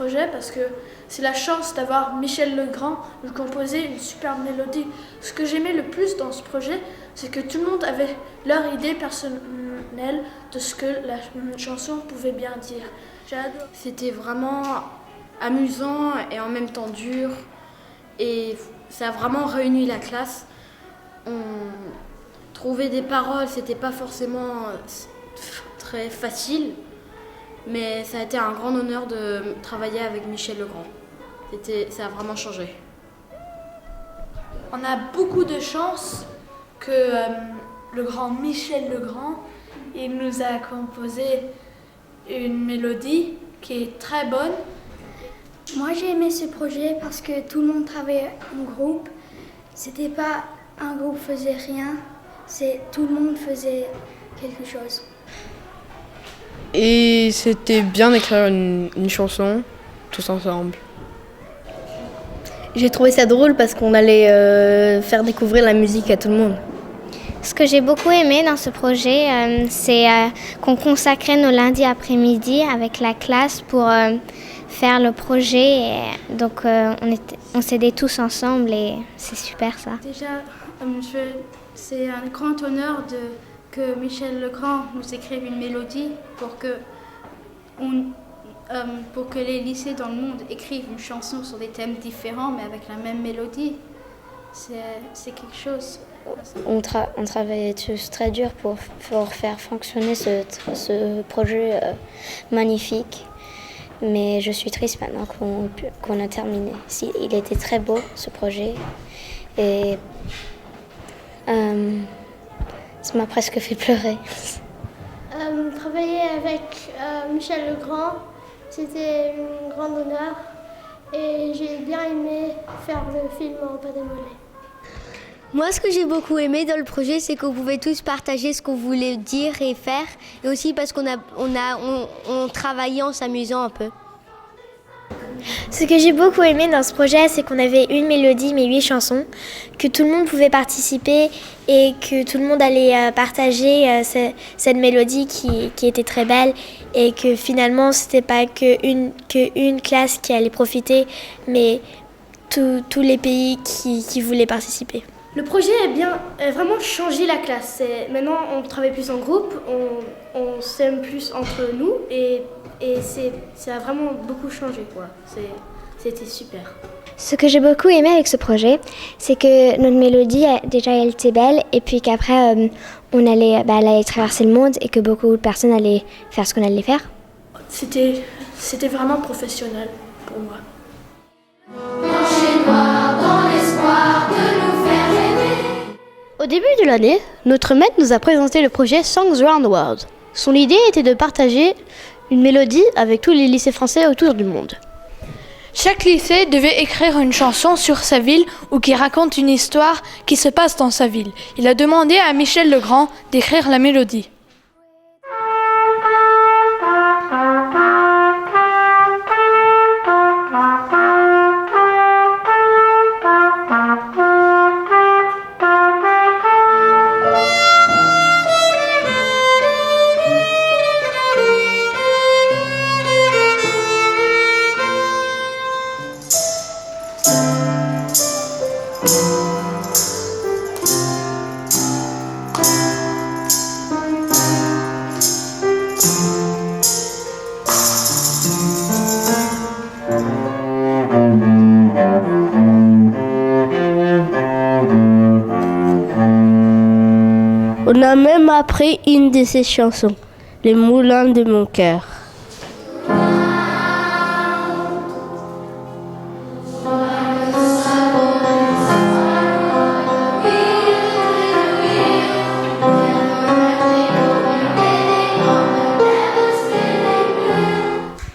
projet parce que c'est la chance d'avoir Michel Legrand nous composer une superbe mélodie. Ce que j'aimais le plus dans ce projet, c'est que tout le monde avait leur idée personnelle de ce que la chanson pouvait bien dire. J'ai adoré. C'était vraiment amusant et en même temps dur. Et ça a vraiment réuni la classe. On trouvait des paroles, c'était pas forcément très facile. Mais ça a été un grand honneur de travailler avec Michel Legrand. Ça a vraiment changé. On a beaucoup de chance que le grand Michel Legrand, il nous a composé une mélodie qui est très bonne. Moi j'ai aimé ce projet parce que tout le monde travaillait en groupe. C'était pas un groupe faisait rien, tout le monde faisait quelque chose. Et c'était bien d'écrire une chanson tous ensemble. J'ai trouvé ça drôle parce qu'on allait faire découvrir la musique à tout le monde. Ce que j'ai beaucoup aimé dans ce projet, c'est qu'on consacrait nos lundis après-midi avec la classe pour faire le projet. Et donc on s'aidait tous ensemble et c'est super ça. Déjà, c'est un grand honneur que Michel Legrand nous écrive une mélodie pour que les lycées dans le monde écrivent une chanson sur des thèmes différents mais avec la même mélodie. C'est quelque chose. On travaillait tous très dur pour faire fonctionner ce projet magnifique. Mais je suis triste maintenant qu'on a terminé. Il était très beau ce projet et ça m'a presque fait pleurer. Travailler avec Michel Legrand, c'était un grand honneur et j'ai bien aimé faire le film en pas démolé. Moi, ce que j'ai beaucoup aimé dans le projet, c'est qu'on pouvait tous partager ce qu'on voulait dire et faire, et aussi parce qu'on travaillait en s'amusant un peu. Ce que j'ai beaucoup aimé dans ce projet, c'est qu'on avait une mélodie mais 8 chansons, que tout le monde pouvait participer et que tout le monde allait partager cette mélodie qui était très belle et que finalement c'était pas qu'une classe qui allait profiter, mais tous les pays qui voulaient participer. Le projet a vraiment changé la classe. Maintenant, on travaille plus en groupe, on s'aime plus entre nous et ça a vraiment beaucoup changé, quoi. C'était super. Ce que j'ai beaucoup aimé avec ce projet, c'est que notre mélodie, déjà, elle était belle et puis qu'après, elle allait traverser le monde et que beaucoup de personnes allaient faire ce qu'on allait faire. C'était vraiment professionnel pour moi. Au début de l'année, notre maître nous a présenté le projet Songs Around the World. Son idée était de partager une mélodie avec tous les lycées français autour du monde. Chaque lycée devait écrire une chanson sur sa ville ou qui raconte une histoire qui se passe dans sa ville. Il a demandé à Michel Legrand d'écrire la mélodie. On a même appris une de ses chansons, Les moulins de mon cœur.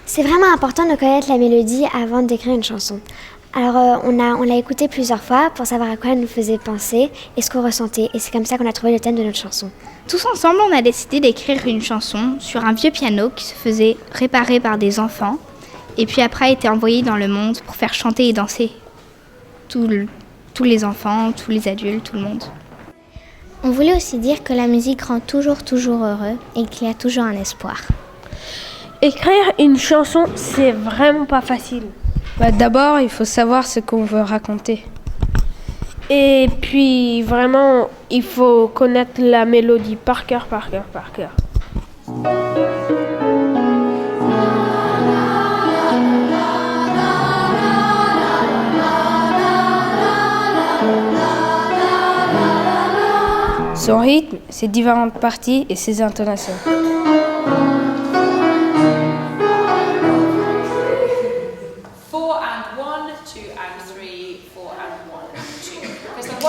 C'est vraiment important de connaître la mélodie avant d'écrire une chanson. Alors on l'a écouté plusieurs fois pour savoir à quoi elle nous faisait penser et ce qu'on ressentait. Et c'est comme ça qu'on a trouvé le thème de notre chanson. Tous ensemble, on a décidé d'écrire une chanson sur un vieux piano qui se faisait réparer par des enfants. Et puis après a été envoyé dans le monde pour faire chanter et danser tous les enfants, tous les adultes, tout le monde. On voulait aussi dire que la musique rend toujours heureux et qu'il y a toujours un espoir. Écrire une chanson, c'est vraiment pas facile. D'abord, il faut savoir ce qu'on veut raconter. Et puis, vraiment, il faut connaître la mélodie par cœur. Son rythme, ses différentes parties et ses intonations. 1,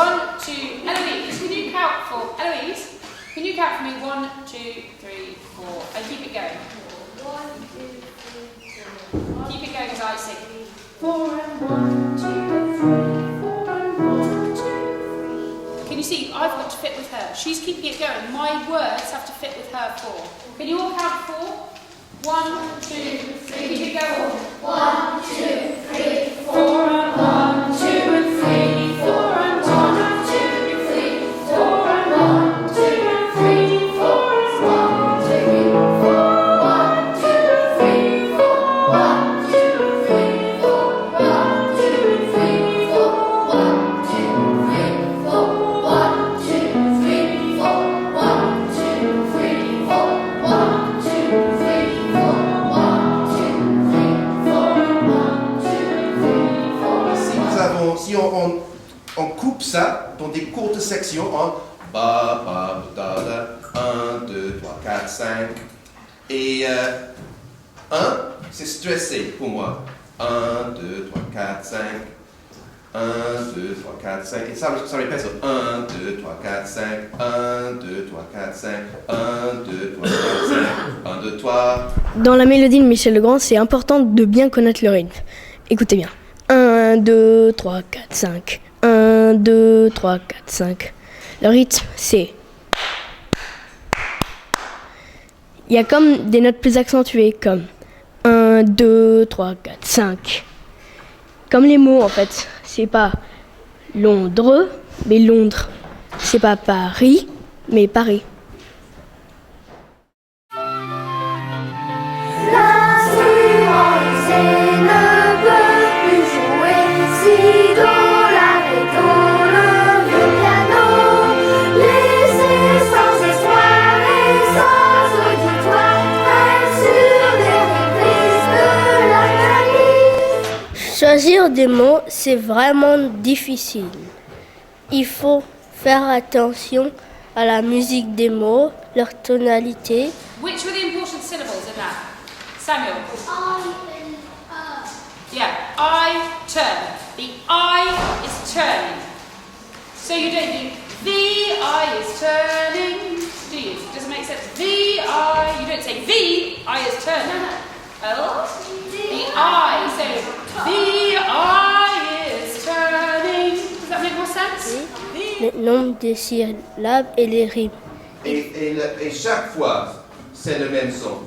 2, Eloise, can you count for Eloise? Can you count for me 1, 2, 3, 4, and keep it going. 1, 2, 3, 4. Keep it going as I sing. 4 and 1, 2, 3, 4 and 1, 2, 3. Can you see? I've got to fit with her. She's keeping it going. My words have to fit with her 4. Can you all count 4? 1, 2, 3. Keep it going. 1, 2, 3, 4 and 1, 2 and 3, 4 and 1. Si on coupe ça dans des courtes sections en ba, ba, da, da, 1, 2, 3, 4, 5. Et 1, c'est stressé pour moi. 1, 2, 3, 4, 5. 1, 2, 3, 4, 5. Et ça répète. 1, 2, 3, 4, 5. 1, 2, 3, 4, 5. 1, 2, 3, 4, 5. 1, 2, 3. Dans la mélodie de Michel Legrand, c'est important de bien connaître le rythme. Écoutez bien. 1, 2, 3, 4, 5. 1, 2, 3, 4, 5. Le rythme, c'est... Il y a comme des notes plus accentuées, comme 1, 2, 3, 4, 5. Comme les mots, en fait. C'est pas Londres, mais Londres. C'est pas Paris, mais Paris. Choisir des mots, c'est vraiment difficile. Il faut faire attention à la musique des mots, leur tonalité. Which were the important syllables in that? Samuel? I and Yeah, I turn. The I is turning. So you don't do the I is turning, do you? Does it make sense? The I, you don't say the I is turning. Oh, the I, so the I is turning. Does that make more sense? Le nombre de syllabes et les rimes. Et chaque fois, c'est le même son.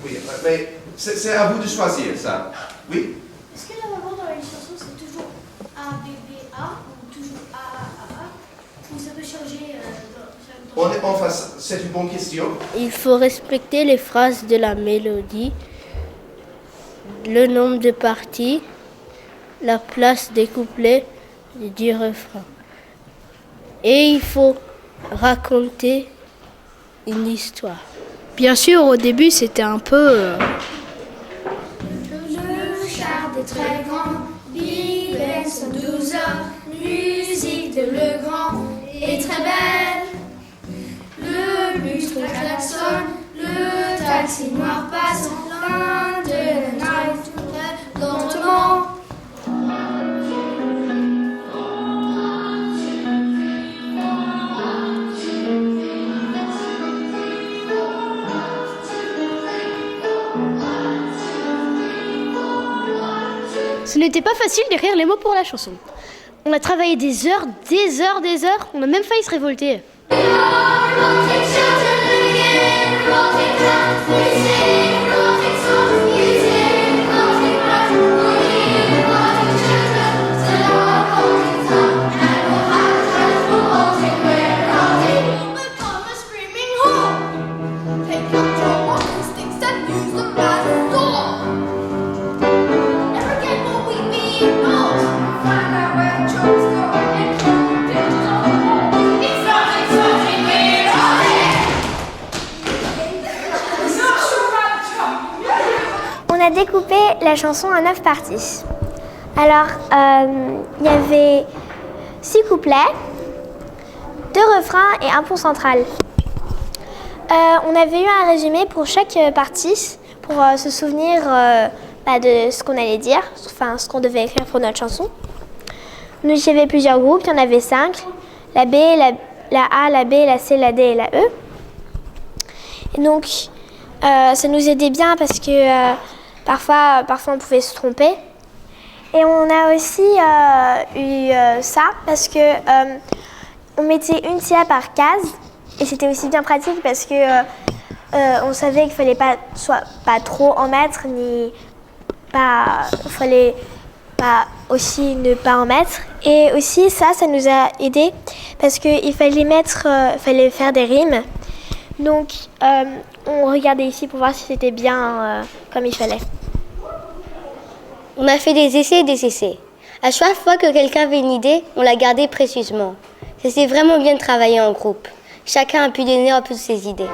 Oui, mais c'est à vous de choisir ça. Oui? Est-ce que normalement dans les chansons c'est toujours A, B, B, A ou toujours A, A, A? Ou ça peut changer Enfin, c'est une bonne question. Il faut respecter les phrases de la mélodie, le nombre de parties, la place des couplets et du refrain. Et il faut raconter une histoire. Bien sûr, au début, c'était un peu... Le char des très grands, Big Ben son 12 hommes, musique de Legrand est très belle. Le bus klaxonne, le taxi noir passe, l'un de la night lentement. Ce n'était pas facile d'écrire les mots pour la chanson. On a travaillé des heures, on a même failli se révolter. Take your a découpé la chanson en 9 parties. Alors, il y avait 6 couplets, 2 refrains et un pont central. On avait eu un résumé pour chaque partie pour se souvenir de ce qu'on allait dire, enfin ce qu'on devait écrire pour notre chanson. Donc, il y avait plusieurs groupes, il y en avait 5, la B, la A, la B, la C, la D et la E. Et donc, ça nous aidait bien parce que parfois on pouvait se tromper. Et on a aussi eu ça parce que on mettait une syllabe par case et c'était aussi bien pratique parce que on savait qu'il fallait pas trop en mettre ni pas, fallait pas aussi ne pas en mettre. Et aussi ça nous a aidé parce qu'il fallait faire des rimes. Donc on regardait ici pour voir si c'était bien comme il fallait. On a fait des essais et des essais. À chaque fois que quelqu'un avait une idée, on la gardait précieusement. C'était vraiment bien de travailler en groupe. Chacun a pu donner un peu de ses idées.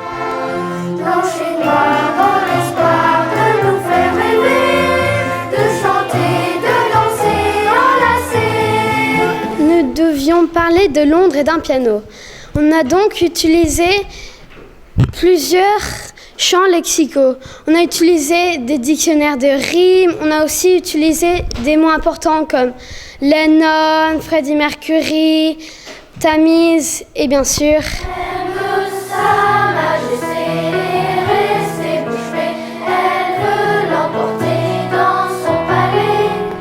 Blanche et noire dans l'espoir de nous faire rêver, de chanter, de danser, enlacés. Nous devions parler de Londres et d'un piano. On a donc utilisé plusieurs chants lexicaux. On a utilisé des dictionnaires de rimes. On a aussi utilisé des mots importants comme Lennon, Freddie Mercury, Tamise et bien sûr...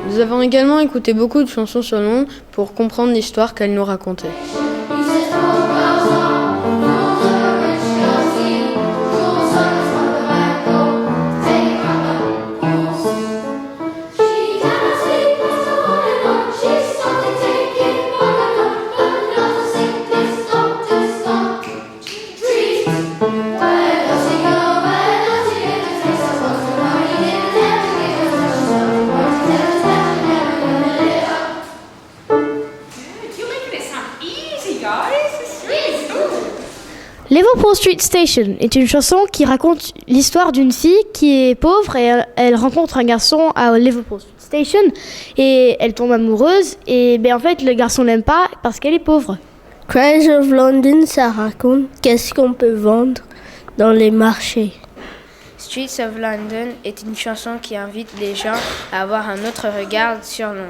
Nous avons également écouté beaucoup de chansons sur Londres pour comprendre l'histoire qu'elle nous racontait. Liverpool Street Station est une chanson qui raconte l'histoire d'une fille qui est pauvre et elle rencontre un garçon à Liverpool Street Station et elle tombe amoureuse et en fait le garçon l'aime pas parce qu'elle est pauvre. Cries of London, ça raconte qu'est-ce qu'on peut vendre dans les marchés. Streets of London est une chanson qui invite les gens à avoir un autre regard sur Londres.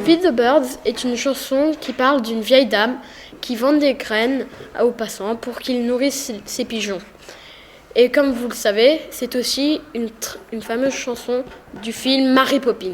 Feed the Birds est une chanson qui parle d'une vieille dame qui vend des graines aux passants pour qu'ils nourrissent ses pigeons. Et comme vous le savez, c'est aussi une fameuse chanson du film Mary Poppins.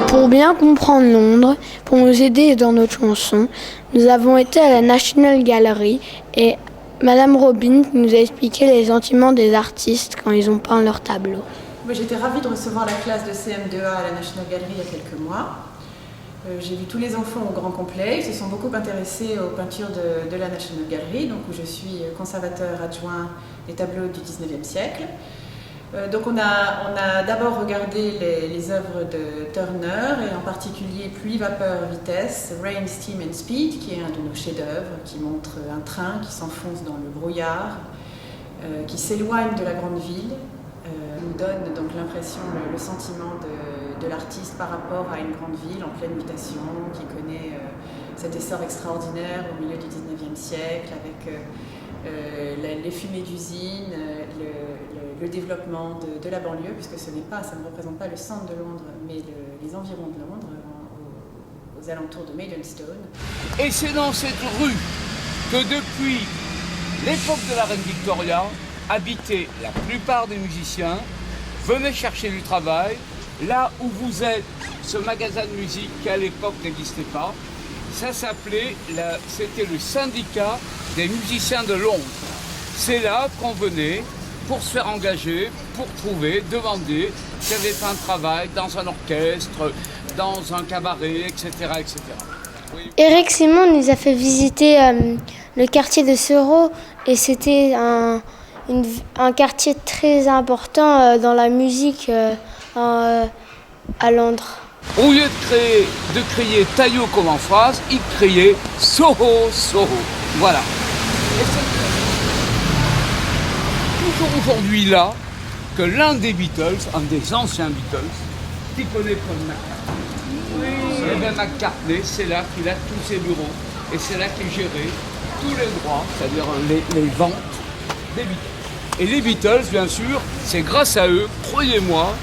Pour bien comprendre Londres, pour nous aider dans notre chanson, nous avons été à la National Gallery et Madame Robin nous a expliqué les sentiments des artistes quand ils ont peint leurs tableaux. J'étais ravie de recevoir la classe de CM2A à la National Gallery il y a quelques mois. J'ai vu tous les enfants au grand complet, ils se sont beaucoup intéressés aux peintures de la National Gallery, donc où je suis conservateur adjoint des tableaux du 19e siècle. Donc on a d'abord regardé les œuvres de Turner et en particulier Pluie, Vapeur, Vitesse, Rain, Steam and Speed, qui est un de nos chefs-d'œuvre, qui montre un train qui s'enfonce dans le brouillard, qui s'éloigne de la grande ville nous donne donc l'impression, le sentiment de l'artiste par rapport à une grande ville en pleine mutation, qui connaît cet essor extraordinaire au milieu du 19e siècle, avec les fumées d'usines, le développement de la banlieue, puisque ça ne représente pas le centre de Londres, mais les environs de Londres, aux alentours de Maidstone. Et c'est dans cette rue que depuis l'époque de la reine Victoria, habitaient la plupart des musiciens, venaient chercher du travail. Là où vous êtes, ce magasin de musique qui à l'époque n'existait pas, ça s'appelait, c'était le syndicat des musiciens de Londres. C'est là qu'on venait pour se faire engager, pour trouver, demander s'il y avait pas un travail dans un orchestre, dans un cabaret, etc. etc. Oui. Eric Simon nous a fait visiter le quartier de Soho et c'était un quartier très important dans la musique à Londres. Au lieu de crier Taillot comme en phrase, il criait Soho, Soho. Voilà. Et c'est toujours aujourd'hui là que l'un des Beatles, un des anciens Beatles, qui connaît Paul McCartney. Et bien McCartney, c'est là qu'il a tous ses bureaux et c'est là qu'il gérait tous les droits, c'est-à-dire les ventes des Beatles. Et les Beatles, bien sûr, c'est grâce à eux, croyez-moi,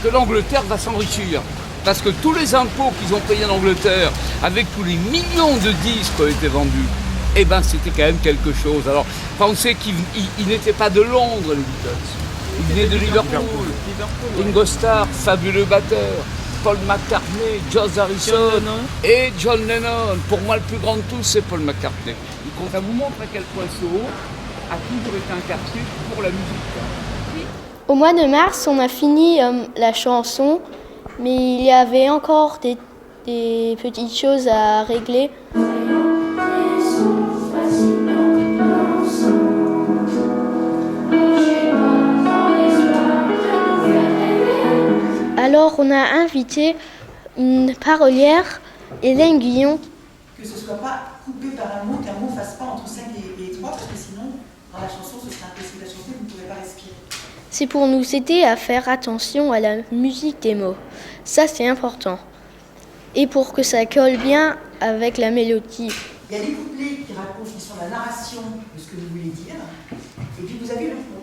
que l'Angleterre va s'enrichir. Parce que tous les impôts qu'ils ont payés en Angleterre, avec tous les millions de disques qui ont été vendus, eh ben c'était quand même quelque chose. Alors, pensez qu'ils n'étaient pas de Londres, les Beatles. Ils venaient de Liverpool. Ringo Starr, fabuleux batteur. Paul McCartney, George Harrison et John Lennon. Pour moi, le plus grand de tous, c'est Paul McCartney. Ça vous montre à quel point Soho a toujours été un quartier pour la musique. Au mois de mars, on a fini la chanson, mais il y avait encore des petites choses à régler. Alors on a invité une parolière, Hélène Guillon. Que ce ne soit pas coupé par un mot, qu'un mot ne fasse pas entre 5 et 3, parce que sinon, dans la chanson, ce serait impossible à chanter, vous ne pourrez pas respirer. C'est pour nous aider à faire attention à la musique des mots. Ça, c'est important. Et pour que ça colle bien avec la mélodie. Il y a des couplets qui racontent, qui sont la narration de ce que vous voulez dire, et puis vous avez le fond.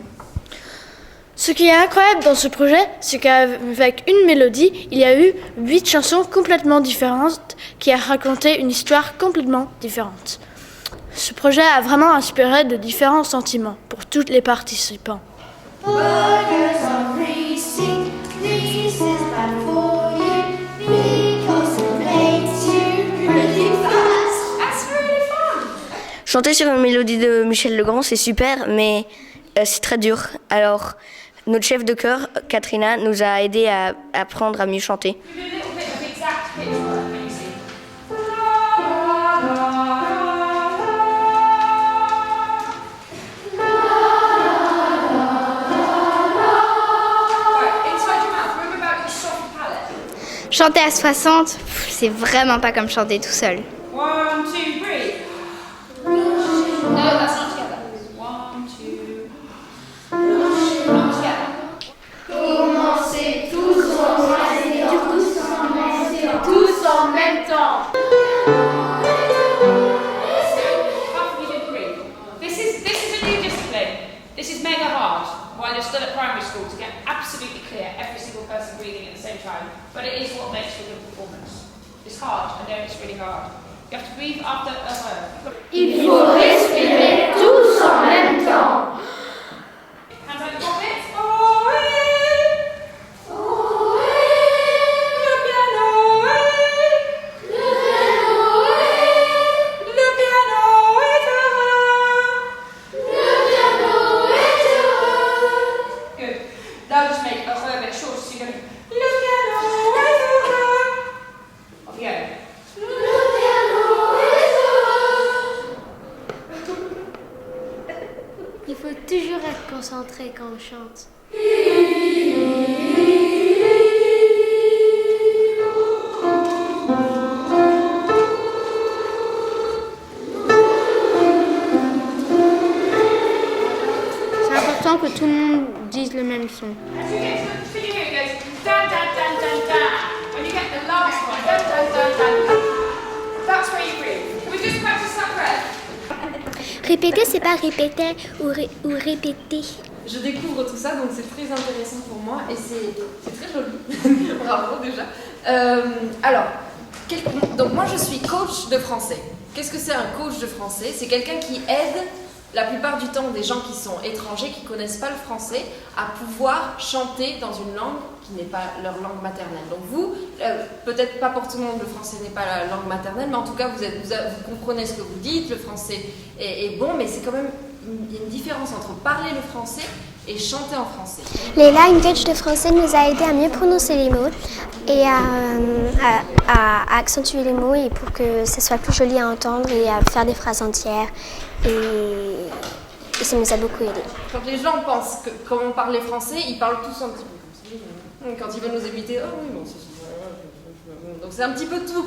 Ce qui est incroyable dans ce projet, c'est qu'avec une mélodie, il y a eu 8 chansons complètement différentes qui a raconté une histoire complètement différente. Ce projet a vraiment inspiré de différents sentiments pour tous les participants. Burgers are greasy, this is bad for you, because it makes you really fast. That's really fun. Chanter sur une mélodie de Michel Legrand, c'est super, mais c'est très dur. Alors, notre chef de chœur, Katrina, nous a aidés à apprendre à mieux chanter. Chanter à 60, c'est vraiment pas comme chanter tout seul. 1, 2, 3. No, that's not together. 1, 2. Not together. Commencez tous en même temps. Half of you did agree. This is a new discipline. This is mega hard while you're still at primary school to get absolutely clear, every single person breathing at the same time. But it is what makes for a good performance. It's hard, I know it's really hard. You have to breathe after a word. Il faut respirer tous en même temps. Hands out the pockets. Il faut toujours être concentré quand on chante. C'est important que tout le monde dise le même son. As you get to the video, it goes dan dan dan dan dan. When you get the last one, dan dan dan dan dan. That's where you breathe. Can we just practice that breath? Répéter, c'est pas répéter ou répéter. Je découvre tout ça, donc c'est très intéressant pour moi et c'est très joli. Bravo déjà. Donc moi je suis coach de français. Qu'est-ce que c'est un coach de français? C'est quelqu'un qui aide la plupart du temps des gens qui sont étrangers, qui ne connaissent pas le français, à pouvoir chanter dans une langue qui n'est pas leur langue maternelle. Donc vous, peut-être pas pour tout le monde, le français n'est pas la langue maternelle, mais en tout cas vous comprenez ce que vous dites, le français est bon, mais c'est quand même, il y a une différence entre parler le français et chanter en français. Léla, une coach de français, nous a aidé à mieux prononcer les mots et à accentuer les mots et pour que ça soit plus joli à entendre et à faire des phrases entières. Et ça nous a beaucoup aidé. Quand les gens pensent que comme on parle les français, ils parlent tous un petit peu comme ça. Quand ils veulent nous imiter, oh oui, bon, c'est... Donc c'est un petit peu tout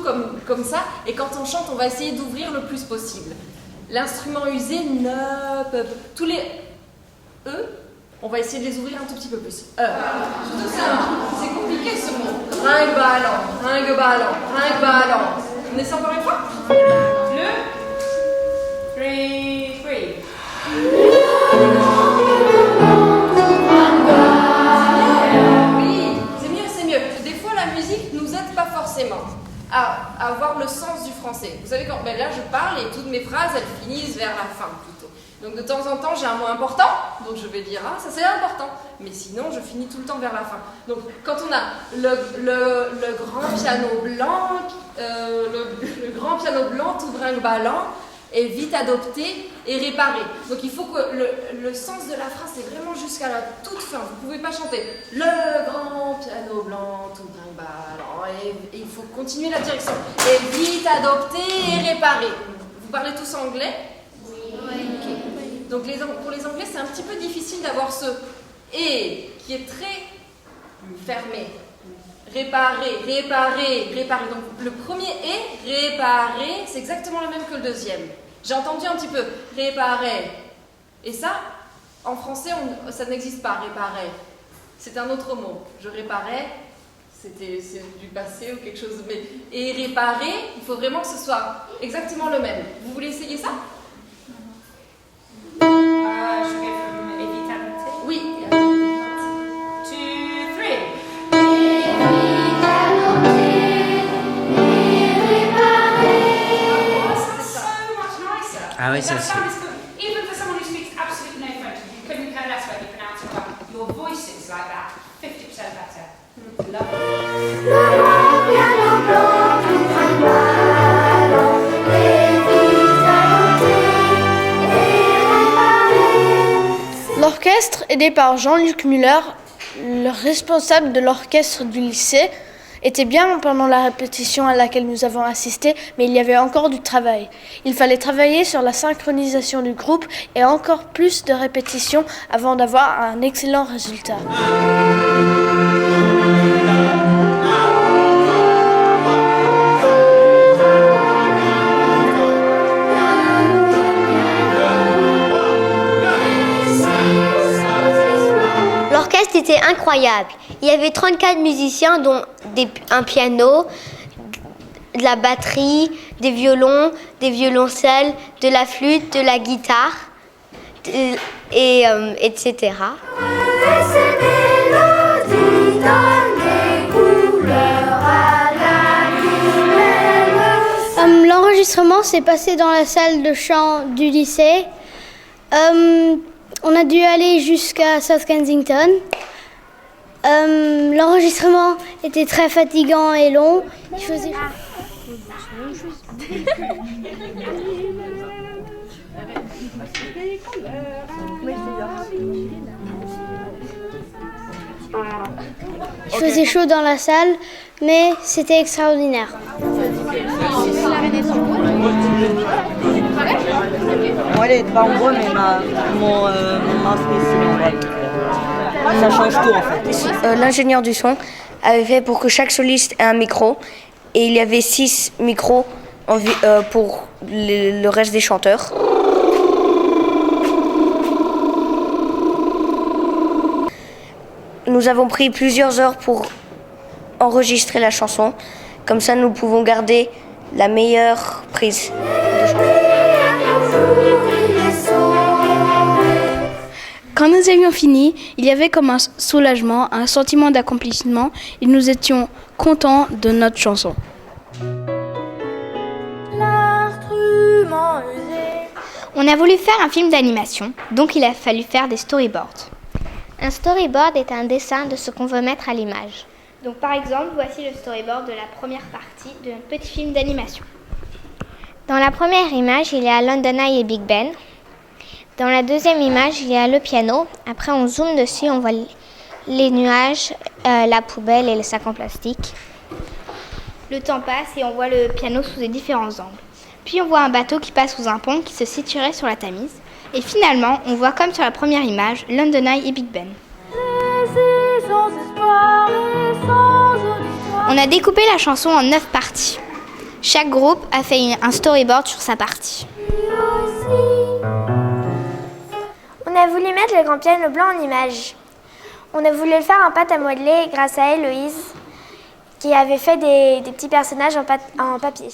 comme ça. Et quand on chante, on va essayer d'ouvrir le plus possible. L'instrument usé, tous les E, on va essayer de les ouvrir un tout petit peu plus. Surtout c'est compliqué ce mot. Ringue-ballant. On essaie encore une fois. Le 3, 3. Oui, c'est mieux. Des fois, la musique nous aide pas forcément à avoir le sens du français. Vous savez, là, je parle et toutes mes phrases, elles finissent vers la fin plutôt. Donc, de temps en temps, j'ai un mot important, donc je vais dire, ça c'est important. Mais sinon, je finis tout le temps vers la fin. Donc, quand on a le grand piano blanc, le grand piano blanc, tout brinque-ballant, est vite adopté et réparé. Donc il faut que le sens de la phrase, c'est vraiment jusqu'à la toute fin. Vous ne pouvez pas chanter le grand piano blanc, tout brinque-ballant, et il faut continuer la direction. Et vite adopté et réparé. Vous parlez tous anglais? Oui. Okay. Donc pour les anglais, c'est un petit peu difficile d'avoir ce « et » qui est très fermé. Réparer. Donc le premier « et », réparer, c'est exactement le même que le deuxième. J'ai entendu un petit peu « réparer ». Et ça, en français, ça n'existe pas, « réparer ». C'est un autre mot. Je réparais, c'est du passé ou quelque chose. Mais, et réparer, il faut vraiment que ce soit exactement le même. Vous voulez essayer ça? Je vais faire évitabilité. Oui. 2, 3. Ah oui, ça aussi. Even for someone who speaks absolutely no French, you couldn't care less whether you pronounce it right. Your voice is like that, 50% better. L'orchestre, aidé par Jean-Luc Muller, le responsable de l'orchestre du lycée, était bien pendant la répétition à laquelle nous avons assisté, mais il y avait encore du travail. Il fallait travailler sur la synchronisation du groupe et encore plus de répétitions avant d'avoir un excellent résultat. L'orchestre était incroyable. Il y avait 34 musiciens, dont un piano, de la batterie, des violons, des violoncelles, de la flûte, de la guitare, etc. L'enregistrement s'est passé dans la salle de chant du lycée. On a dû aller jusqu'à South Kensington. L'enregistrement était très fatigant et long. Il faisait... Il faisait chaud dans la salle, mais c'était extraordinaire. Moi, elle n'est pas en bois, mais mon masque c'est en bois. Ça change tout en fait. L'ingénieur du son avait fait pour que chaque soliste ait un micro et il y avait 6 micros pour le reste des chanteurs. nous avons pris plusieurs heures pour enregistrer la chanson. Comme ça, nous pouvons garder la meilleure prise de chanson. Quand nous avions fini, il y avait comme un soulagement, un sentiment d'accomplissement et nous étions contents de notre chanson. On a voulu faire un film d'animation, donc il a fallu faire des storyboards. Un storyboard est un dessin de ce qu'on veut mettre à l'image. Donc par exemple, voici le storyboard de la première partie de notre petit film d'animation. Dans la première image, il y a London Eye et Big Ben. Dans la deuxième image, il y a le piano. Après, on zoome dessus, on voit les nuages, la poubelle et le sac en plastique. Le temps passe et on voit le piano sous des différents angles. Puis on voit un bateau qui passe sous un pont qui se situerait sur la Tamise. Et finalement, on voit comme sur la première image, London Eye et Big Ben. On a découpé la chanson en 9 parties. Chaque groupe a fait un storyboard sur sa partie. On a voulu mettre le grand piano blanc en image. On a voulu le faire en pâte à modeler grâce à Héloïse, qui avait fait des petits personnages en papier.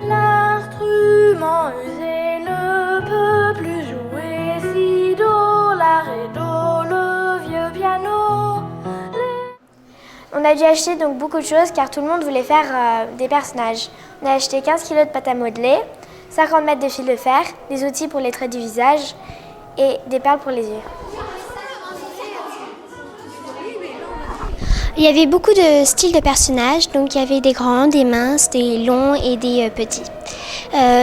L'instrument usé ne peut plus jouer si do, la, ré, do, le vieux piano. On a dû acheter donc beaucoup de choses car tout le monde voulait faire des personnages. On a acheté 15 kilos de pâte à modeler, 50 mètres de fil de fer, des outils pour les traits du visage et des perles pour les yeux. Il y avait beaucoup de styles de personnages, donc il y avait des grands, des minces, des longs et des petits.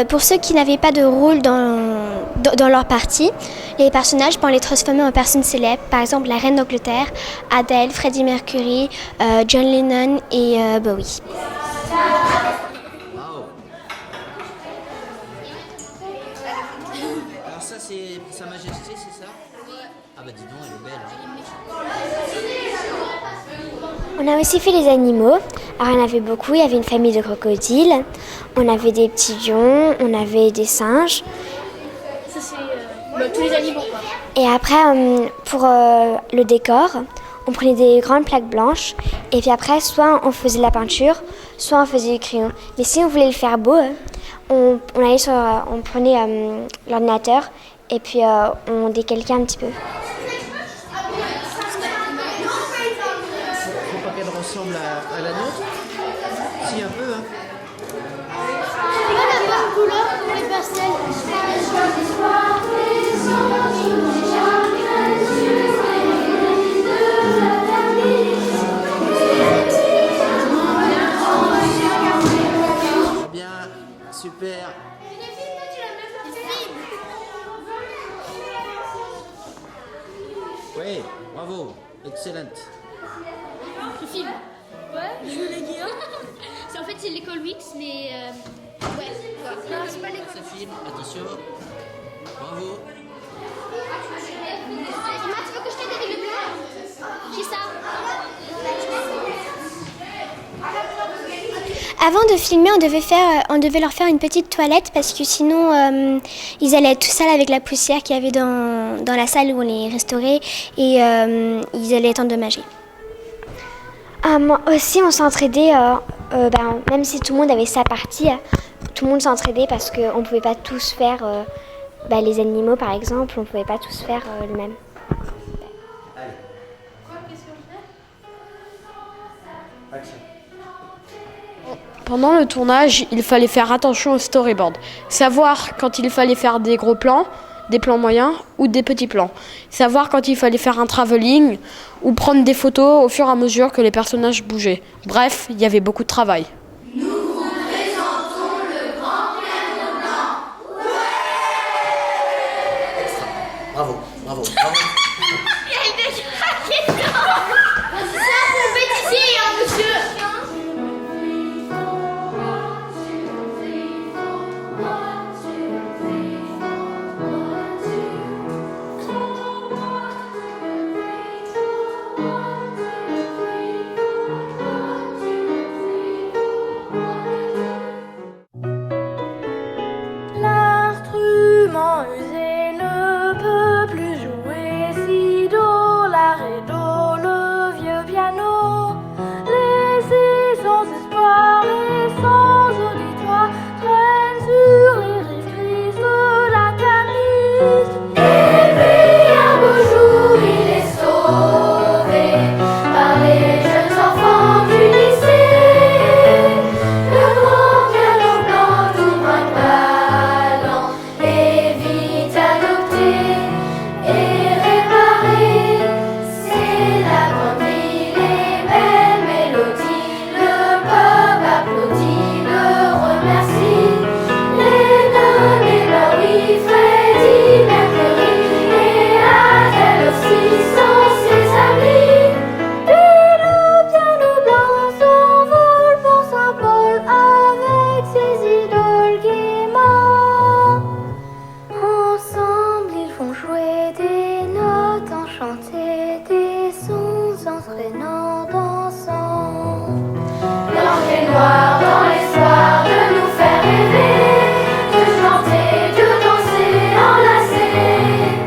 Pour ceux qui n'avaient pas de rôle dans leur partie, les personnages, on les transformait en personnes célèbres, par exemple la reine d'Angleterre, Adele, Freddie Mercury, John Lennon et Bowie. Alors ça c'est Sa Majesté, c'est ça? Ah bah dis donc, elle est belle. On a aussi fait les animaux. Alors, il y en avait beaucoup. Il y avait une famille de crocodiles. On avait des petits lions. On avait des singes. Ça, c'est tous les animaux, quoi. Et après, pour le décor, on prenait des grandes plaques blanches. Et puis après, soit on faisait de la peinture, soit on faisait du crayon. Mais si on voulait le faire beau, on prenait l'ordinateur et puis on décalquait un petit peu. Qu'elle ressemble à la nôtre? Si, un peu, hein. La bonne couleur pour les pastels. Bien, super. Oui, bravo, excellent. Je filme. Ouais, je veux les guillemets. En fait, c'est l'école Wix, mais. Ouais, non, c'est pas l'école. Ça filme, attention. Bravo. Emma, tu veux que je t'aide avec le blanc? Qui ça? Avant de filmer, on devait leur faire une petite toilette parce que sinon ils allaient être tout sales avec la poussière qu'il y avait dans la salle où on les restaurait et ils allaient être endommagés. Aussi, on s'entraidait, même si tout le monde avait sa partie, tout le monde s'entraidait parce qu'on ne pouvait pas tous faire, les animaux par exemple, on ne pouvait pas tous faire le même. Pendant le tournage, il fallait faire attention au storyboard. Savoir quand il fallait faire des gros plans, des plans moyens ou des petits plans. Savoir quand il fallait faire un travelling ou prendre des photos au fur et à mesure que les personnages bougeaient. Bref, il y avait beaucoup de travail. Nous vous présentons le grand piano blanc. Ouais! Bravo, bravo, bravo. Il y a des craquettes. C'est ça, on fait ici, hein, monsieur. chanter des sons entraînants, dansant. Blanc et noir dans l'espoir de nous faire rêver, de chanter, de danser, enlacés.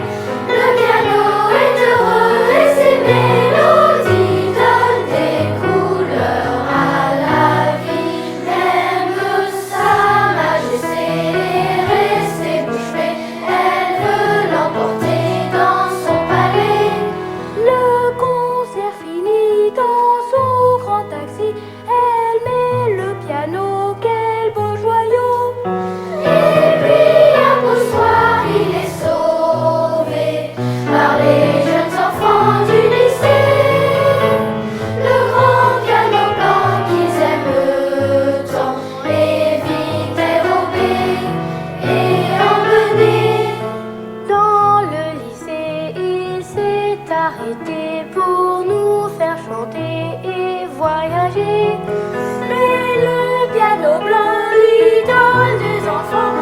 Le piano est heureux et ses mélodies donnent des couleurs à la vie. Même sa majesté est restée bouche bée, elle veut l'emporter dans son palais. Le concert finit dans son grand taxi, elle met le piano, quel beau joyau. Et puis un beau soir il est sauvé par les jeunes enfants du lycée. Le grand piano blanc qu'ils aiment tant est vite dérobé et emmené. Dans le lycée il s'est arrêté pour nous faire chanter et voyager. Mais le piano blanc lui donne des enfants